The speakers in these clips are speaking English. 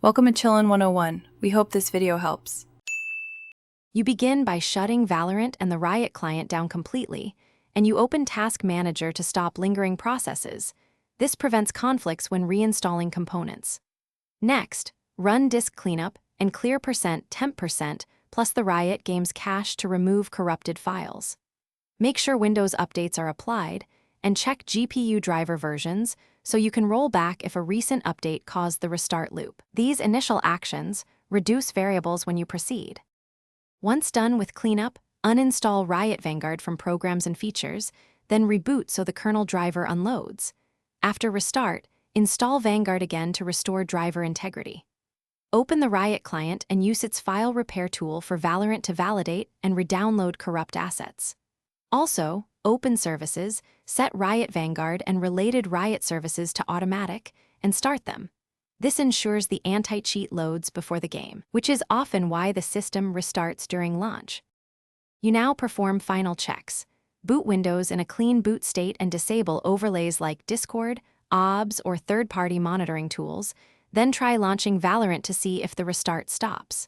Welcome to Chillin' 101. We hope this video helps. You begin by shutting Valorant and the Riot client down completely, and you open Task Manager to stop lingering processes. This prevents conflicts when reinstalling components. Next, run disk cleanup and clear %temp% plus the Riot game's cache to remove corrupted files. Make sure Windows updates are applied, and check GPU driver versions so you can roll back if a recent update caused the restart loop. These initial actions reduce variables when you proceed. Once done with cleanup, uninstall Riot Vanguard from Programs and Features, then reboot so the kernel driver unloads. After restart, install Vanguard again to restore driver integrity. Open the Riot client and use its file repair tool for Valorant to validate and redownload corrupt assets. Also, open services, set Riot Vanguard and related Riot services to automatic, and start them. This ensures the anti-cheat loads before the game, which is often why the system restarts during launch. You now perform final checks. Boot Windows in a clean boot state and disable overlays like Discord, OBS, or third-party monitoring tools, then try launching Valorant to see if the restart stops.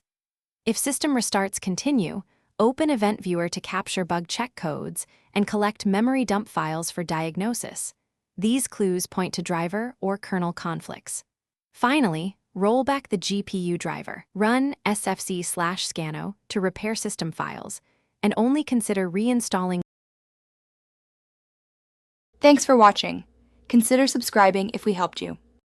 If system restarts continue, open Event Viewer to capture bug check codes and collect memory dump files for diagnosis. These clues point to driver or kernel conflicts. Finally, roll back the GPU driver. Run sfc/scano to repair system files, and only consider reinstalling. Thanks for watching. Consider subscribing if we helped you.